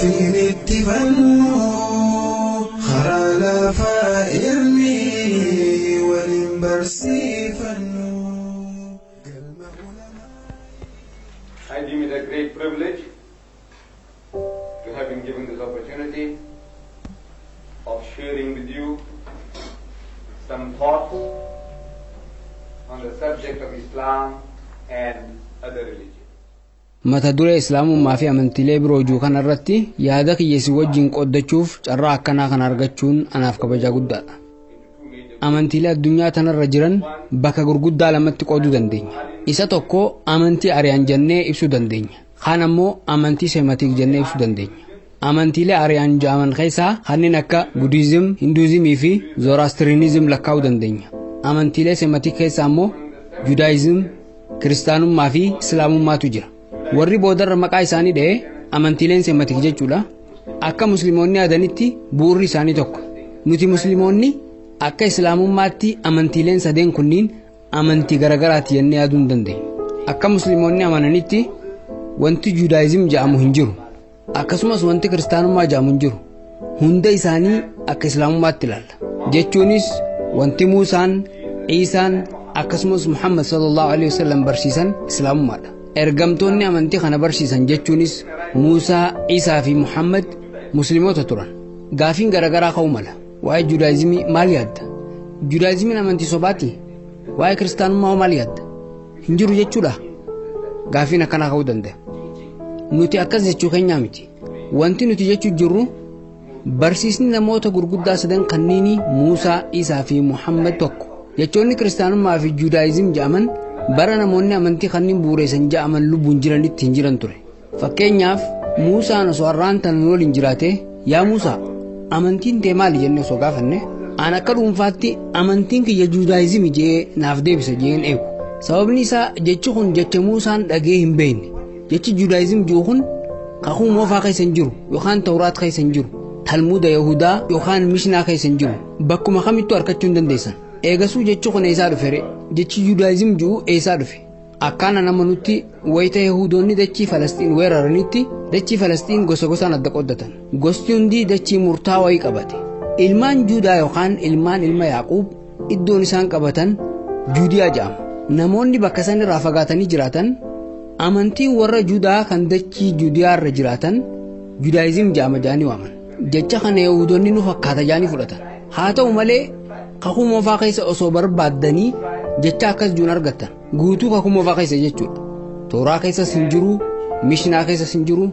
قافين اتفنوا خرالا فائرني ولنبرسي فنو. I deem it a great privilege to have been given this opportunity of sharing with you some thoughts on the subject of Islam and other religions. mata duree islaamummaa fi amantiilee biroo juu kana irratti yaada kiyyeessi wajjin qoddachuuf carraa akkanaa kan argachuun anaaf kabajaa guddaadha. amantiilee addunyaa tanarra jiran bakka gurguddaa lamatti qooduu dandeenya. isa tokko amantii ariyaan jennee ibsuu dandeenya. kaan ammoo amantii seematiik jennee ibsuu dandeenya. amantiilee ariyaan jaaman keessaa kanneen akka budiizim, hinduuzimii fi zooraastriinizim lakkaa'uu dandeenya. amantiilee seematiik keessaa ammoo judaayizim, kiristaanummaa fi islaamummaatu jira. warri boodarra maqaa isaanii dha'ee amantiileen seematik jechuudha. akka musliimoonni yaadanitti bu'uurri isaanii tokko. nuti musliimoonni akka islaamummaatti amantiileen sadeen kunniin amantii garagaraati jennee yaaduu hin dandeenyu. akka musliimoonni amananitti wanti judaayizim jedhamu hin jiru. akkasumas wanti kiristaanummaa jedhamu hin jiru. hunda isaanii akka islaamummaatti ilaalla. jechuunis wanti Muusaan, Iisaan akkasumas Muhammad sallallahu alaihi wasallam barsiisan islaamummaadha. ergamtoonni amantii kana barsiisan jechuunis Muusaa, Iisaa fi Muhammad musliimoota turan. gaafiin garagaraa ka'uu mala. waa'ee judaayizimii maal yaadda? judaayizimiin amantii sobaati? waa'ee kiristaanummaa maal yaadda? hin jiru jechuudha. gaafiin akkanaa ka'uu danda'a. nuti akkas jechuu keenyaa miti. wanti nuti jechuu jirru barsiisni namoota gurguddaa sadan kanniini Muusaa, Iisaa fi Muhammad tokko. jechoonni kiristaanummaa fi judaayizim jedhaman bara namoonni amantii kanneen bu'uureessan jedhaman lubbuun jiranitti hin jiran ture. fakkeenyaaf Muusaan osoo har'aan tan waliin jiraate, yaa Muusaa amantiin tee maali jennee osoo gaafanne, an akka dhuunfaatti amantiin kiyya judaayizimii jee naaf deebisa jeen eegu. sababni isaa jechi kun jecha Muusaan dhagee hin beekne. jechi judaayizim jiru kun kakuu moofaa keessa hin jiru yookaan tawraat keessa hin jiru, talmuuda yahudaa yookaan mishnaa keessa hin jiru. bakkuma kamittuu argachuu hin dandeessan. eegasuu jechi kun eessaa dhufe? jechi judaayizim jiru eessaa dhufe? akkaana nama nutti wayita yahudoonni dachii Falastiin weeraranitti dachii Falastiin gosa gosaan adda qoddatan. gosti hundi dachii murtaa wayii qabate. ilmaan Juudaa yookaan ilmaan ilma Yaaquub iddoon isaan qabatan Juudiyaa jedhama. namoonni bakka san irraa fagaatanii jiraatan amantiin warra Juudaa kan dachii Juudiyaa irra jiraatan judaayizim jedhama jedhanii waaman. jecha kana yahudoonni nu fakkaata jedhanii fudhatan. haa ta'u malee kakuu moofaa keessa osoo barbaaddanii jecha akkas juun argattan. guutuu kakuu moofaa keessa jechuudha. tooraa keessas hin jiru, mishnaa keessas hin jiru,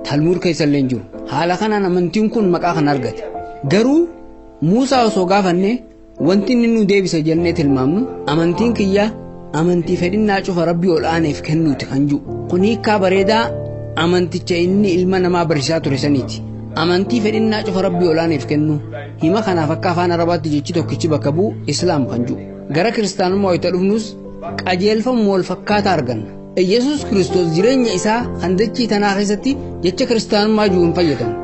talmuud keessa illee hin jiru. haala kanaan amantiin kun maqaa kan argate. garuu Muusaa osoo gaafanne wanti inni nu deebisa jennee tilmaamnu amantiin kiyya amantii fedhinnaa cufa rabbii ol aaneef kennuuti kan jiru. kun hiikkaa bareedaa amanticha inni ilma namaa barsiisaa ture saniiti. amantii fedhinnaa cufa rabbii ol aaneef kennu. hima kanaaf akka afaan arabaatti jechi tokkichi bakka bu'u islaam kan jiru. gara kiristaanummaa wayita dhufnus qajeelfama wal fakkaataa arganna. Yesuus Kiristoos jireenya isaa kan dachii tanaa keessatti jecha kiristaanummaa jiru hin fayyadamu.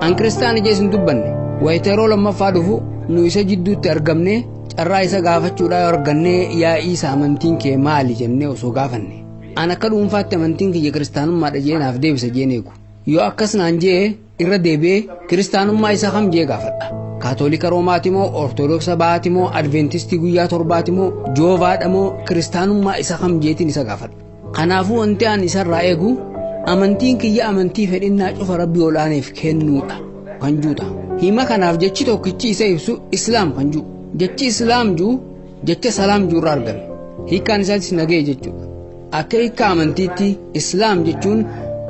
an kiristaana jee hin dubbanne. wayita yeroo lammaffaa dhufu nu isa jidduutti argamne carraa isa gaafachuudhaa yoo argannee yaa Iisaa amantiin kee maali jennee osoo gaafanne, an akka dhuunfaatti amantiin kiyya kiristaanummaadha jee naaf deebisa jeen eegu. yoo akkas naan jee irra deebi'ee kiristaanummaa isaa kam jee gaafadha. kaatolika roomaati moo ortodooksa ba'aati moo adventistii guyyaa torbaati moo joovaadha moo kiristaanummaa isa kam jeetiin isa gaafadha. kanaafuu wanti an isarraa eegu amantiin kiyya amantii fedhinnaa cufa rabbii ol aaneef kennuudha kan juuta. hima kanaaf jechi tokkichi isa ibsu islaam kan juu. jechi islaam juu jecha salaam juurraa argame. hiikkaan isaatis nagee jechuudha. akka hiikkaa amantiitti islaam jechuun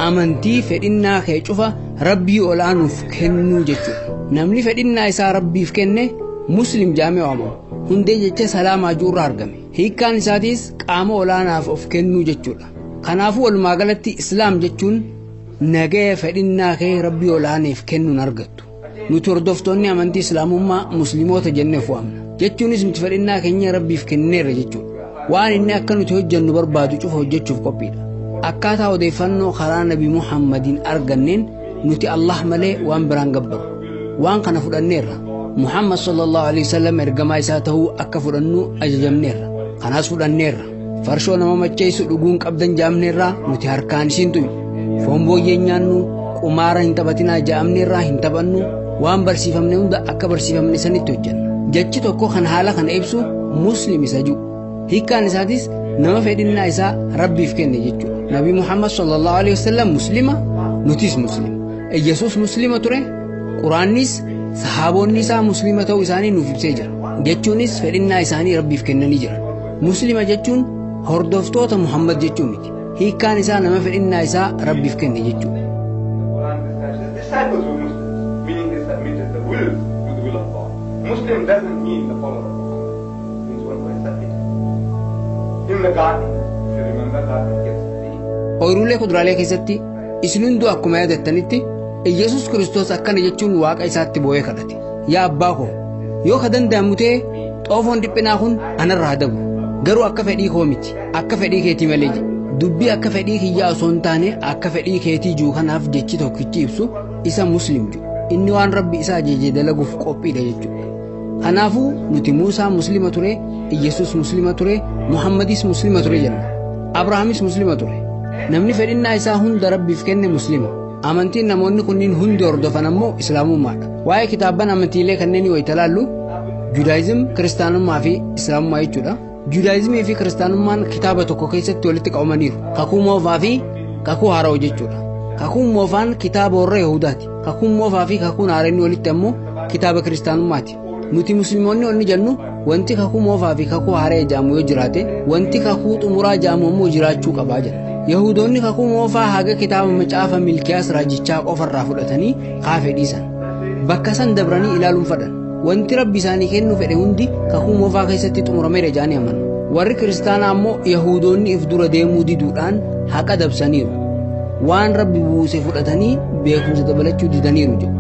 amantii fedhinnaa kee cufa rabbii ol aanuuf kennuu jechuudha. namni fedhinnaa isaa rabbiif kenne muslim jedhamee waamamu. hundee jecha salaamaa juurraa argame. hiikkaan isaatis qaama olaanaaf of kennuu jechuudha. kanaafuu walumaa galatti islaam jechuun nagaya fedhinnaa kee rabbii ol aaneef kennuun argattu. nuti hordoftoonni amantii islaamummaa musliimoota jenneef waamna. jechuunis nuti fedhinnaa keenya rabbiif kenneerra jechuudha. waan inni akka nuti hojjennu barbaadu cufa hojjechuuf qophiidha. akkaataa odeeffannoo karaa nabi Muhammadiin arganneen nuti Allah malee waan biraan gabbaru. waan kana fudhanneerra. Muhammad sallallahu alaihi wasallam ergamaa isaa ta'uu akka fudhannu ajajamneerra. kanaas fudhanneerra. farshoo nama macheessu dhuguun qabdan jaamneerra nuti harkaan isiin tu'u. foon booyyeen nyaannu, qumaara hin taphatinaa ja'amne irraa hin taphannu waan barsiifamne hunda akka barsiifamne sanitti hojjenna jechi tokko kan haala kana ibsu muslim isa jiru hiikkaan isaatis nama fedhinnaa isaa rabbiif kenne jechuudha nabi muhammad sallallahu alaihi wasallam muslima nutis muslim yesus muslima ture quraannis sahaabonni isaa muslima ta'uu isaanii nuuf ibsee jira jechuunis fedhinnaa isaanii rabbiif kennanii jiran muslima jechuun hordoftoota muhammad jechuu miti hiikkaan isaa nama fedhinnaa isaa rabbiif kenne jechuudha disciples were Muslims, meaning they submitted the will to the will of God. Muslim doesn't mean the follower of God. It means one who has submitted. In the garden, if you remember, garden gets the ooyiruulee kuduraalee keessatti isin hunduu akkuma yaadattanitti Yesus Kiristoos akkana jechuun waaqa isaatti boo'ee kadhate yaa abbaa koo yoo ka danda'amu ta'e xoofoon dhiphinaa kun anarraa dabu garuu akka fedhii koo miti akka fedhii keetii malee dubbii akka fedhii kiyyaa osoo hin taane akka fedhii keetii juu kanaaf jechi tokkichi ibsu isa muslim jiru inni waan rabbi isaa ajaje dalaguuf qophiidha jechuudha kanaafuu nuti Muusaa muslima ture Yesus muslima ture Muhammadis muslima ture jenna Abrahaamis muslima ture namni fedhinnaa isaa hunda rabbiif kenne muslima amantiin namoonni kunniin hundi hordofan ammoo islaamummaadha waa'ee kitaaban amantiilee kanneen yoo ilaallu judaayizim kiristaanummaa fi islaamummaa jechuudha judaayizimii fi kiristaanummaan kitaaba tokko keessatti walitti qabamaniiru kakuu moofaa fi kakuu haaraa jechuudha kakuun moofaan kitaaba warra Yahudaati kakuun moofaa fi kakuun haaraan walitti ammoo kitaaba kiristaanummaati nuti musliimoonni onni jennu wanti kakuu moofaa fi kakuu haaraa jaamu yoo jiraate wanti kakuu xumuraa jaamu ammoo jiraachuu qabaa jedha Yahudoonni kakuu moofaa haga kitaaba macaafa milkiyaas raajichaa qofarraa fudhatanii kaafee dhiisan bakka san dabranii ilaaluun fadhan wanti rabbi isaanii kennu fedhe hundi kakuu moofaa keessatti xumurameera jaanii amanu warri kiristaanaa ammoo Yahudoonni if dura deemuu diduudhaan haqa dabsaniiru waan rabbi buuse fudhatanii beekumsa dabalachuu didaniiru jedhu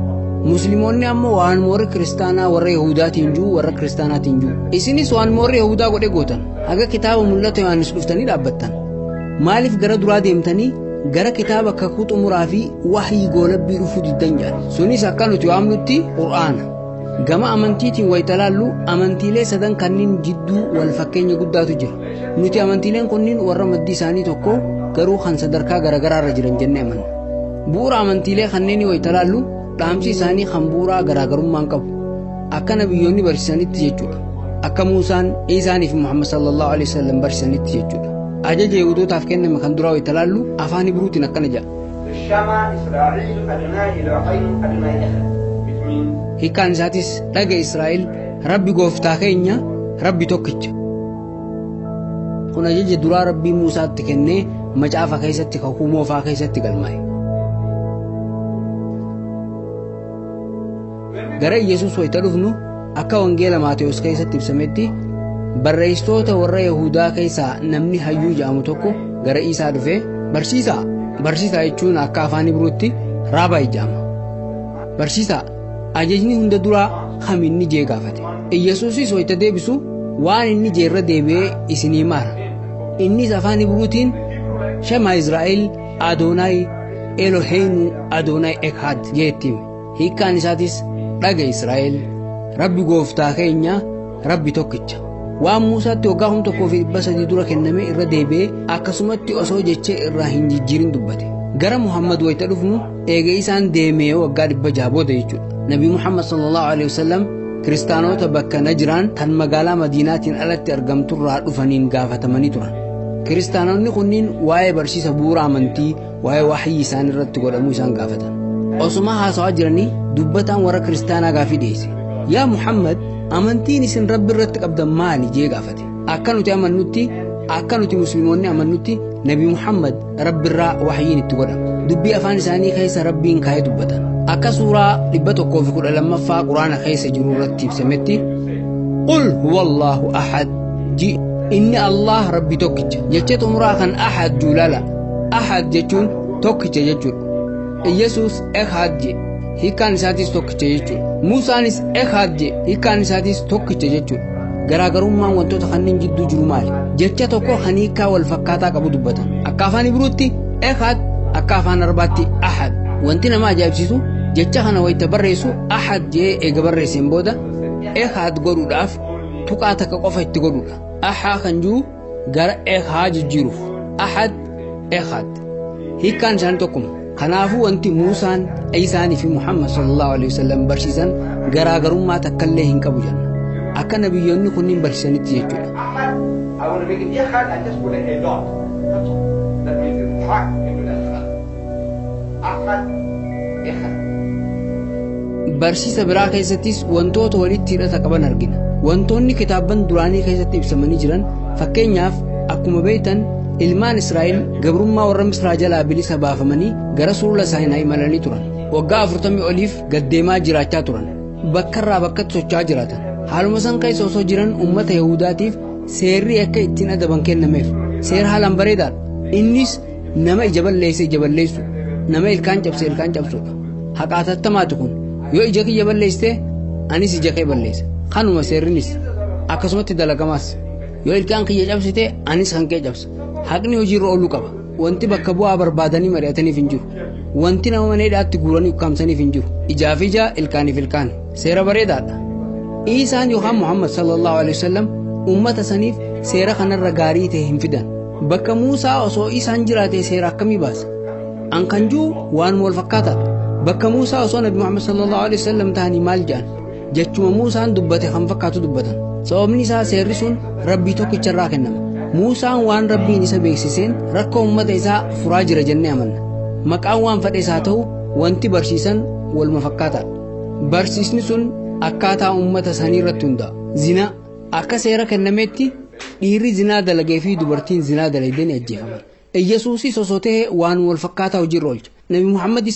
musliimoonni ammoo waan warri kiristaanaa warra Yahudaatiin jiru warra kiristaanaatiin jiru isinis waan warri Yahudaa godhe gootan haga kitaaba mul'ata Yohaannis dhuftanii dhaabbattan maaliif gara duraa deemtanii gara kitaaba kakuu xumuraa fi wahii goolabbii dhufuu diddan jedhan sunis akka nuti waamnutti qur'aana gama amantiitiin waytalaallu amantiilee sadan kanneen jidduu wal fakkeenya guddaatu jira nuti amantiileen kunniin warra maddii isaanii tokko garuu kan sadarkaa garagaraa irra jiran jennee amanna bu'uura amantiilee kanneen waytalaallu dhaamsi isaanii kan bu'uuraa garaagarummaan qabu akka nabiyyoonni barsiisanitti jechuudha akka Muusaan Iisaanii fi Muhammad sallallahu alaihi wasallam barsiisanitti jechuudha ajaja Yahudootaaf kenname kan duraa waytalaallu afaan Ibruutiin akkana jedha Shama Israa'il adnaa ilaahayn adnaa ikhra which means hiikkaan isaatis dhaga Israa'el rabbi gooftaa keenya rabbi tokkicha kun ajaja duraa rabbii Muusaatti kennee macaafa keessatti kakuu moofaa keessatti galmaa'e gara Yesus wayta dhufnu akka wangeela Maatewos keessatti ibsametti barreessitoota warra Yahudaa keessaa namni hayyuu jedhamu tokko gara Iisaa dhufee barsiisaa jechuun akka afaan Ibruutti raabaa jedhama barsiisaa ajajni hunda duraa kamiinni jee gaafate Yesuusis wayta deebisu waan inni jeerra deebi'ee isinii maara innis afaan Ibruutiin Shema Israa'el Adonai Eloheinu Adonai Echad jeettime hiikkaan isaatis dhaga Israa'el rabbi gooftaa keenya rabbi tokkicha waan Muusaatti waggaa 1300 dura kenname irra deebi'ee akkasumatti osoo jechee irraa hin jijjiirin dubbate gara Muhammad wayta dhufnu eegee isaan deemee waggaa 600 booda jechuudha Nabi Muhammad sallallahu alaihi wasallam kiristaanota bakka Najraan kan magaalaa Madiinaatiin alatti argamturraa dhufaniin gaafatamanii turan kiristaanonni kunniin waa'ee barsiisa bu'uura amantii waa'ee wahii isaan irratti godhamuu isaan gaafatan osuma haasawaa jiranii dubbataan warra kiristaanaa gaafii dhiyeesse yaa Muhammad amantiin isin rabbi irratti qabdan maali jee gaafate akka nuti amannutti akka nuti musliimoonni amannutti Nabi Muhammad rabbi irraa wahiin itti godhama dubbii afaan isaanii keessa rabbiin kaa'ee dubbatan akka suuraa 112ffaa quraana keessa jiru irratti ibsametti qul huwallahu ahad ji inni Allah rabbi tokkicha jecha xumuraa kan ahad juulala ahad jechuun tokkicha jechuudha Yesus echad je hiikkaan isaatis tokkicha jechuudha Muusaanis echad je hiikkaan isaatis tokkicha jechuudha garaagarummaan wantoota kanneen jidduu jiru maali jecha tokko kan hiikkaa wal fakkaataa qabu dubbatan akka afaan Ibruutti echad akka afaan Arabaatti ahad wanti nama ajaa'ibsiisu jecha kana wayta barreessu ahad jee eega barreesseen booda echad godhuudhaaf tuqaa takka qofa itti godhuudha aha kan jiru gara echad jijjiiruuf ahad echad hiikkaan isaanii tokkuma Kanaafuu wanti Muusaan Iisaanii fi Muhammad sallallahu alaihi wasallam barsiisan garaagarummaa takkallee hin qabu jenna. Akka nabiyyoonni kunniin barsiisanitti jechuudha. I want to make it Ahad, I just put a dot. That's all. That means it's hard into that. Ahad, Ahad. Barsiisa biraa keessattis wantoota walitti hidhata qaban argina. Wantoonni kitaaban duraanii keessatti ibsamanii jiran fakkeenyaaf akkuma beektan ilmaan Israa'el gabrummaa warra Misraa jalaa bilisa baafamanii gara sulula Saayinaa imalanii turan. Waggaa 40 oliif gaddeemaa jiraachaa turan. Bakka irraa bakkatti socho'aa jiraatan. Haaluma san keessa osoo jiran uummata Yahudaatiif seerri akka ittiin adaban kennameef. Seera haalaan bareedaadha. Innis nama ija balleessu, nama ilkaan cabsuudha. Haqaatattamaatu kun yoo ija kiyya balleessite anis ija kee balleessa. Kanuma seerrinis akkasumatti dalagamaas. Yoo ilkaan kiyya cabsite anis kan kee cabsa. Haqni hojiirra ooluu qaba. Wanti bakka bu'aa barbaadanii mari'ataniif hin jiru. Wanti nama maneedhaatti guuranii ukkaamsaniif hin jiru. Ijaaf ija, ilkaaniif ilkaan. Seera bareedaadha. Iisaan yookaan Muhammad sallallahu alaihi wasallam ummata saniif seera kanarra gaarii ta'e hin fidan. Bakka Muusaa osoo Iisaan jiraate seera akkamii baasa? An kan jiru waan wal fakkaataadha. Bakka Muusaa osoo Nabi Muhammad sallallahu alaihi wasallam ta'anii maal jedhan? Jechuma Muusaan dubbate kan fakkaatu dubbatan. Sababni isaa seerri sun Rabbii tokkicharraa kennama. Muusaan waan Rabbiin isa beeksiseen rakkoo ummata isaa furaa jira jennee amanna. Maqaan waan fedhe isaa ta'u wanti barsiisan waluma fakkaataadha. Barsiisni sun akkaataa ummata sanii irratti hundaa'a. Zinaa akka seera kennameetti dhiirri zinaa dalagee fi dubartiin zinaa dalagdee ni ajjeefaman. Yesuusis osoo ta'e waan wal fakkaataa hojiirra oolcha. Nabi Muhammad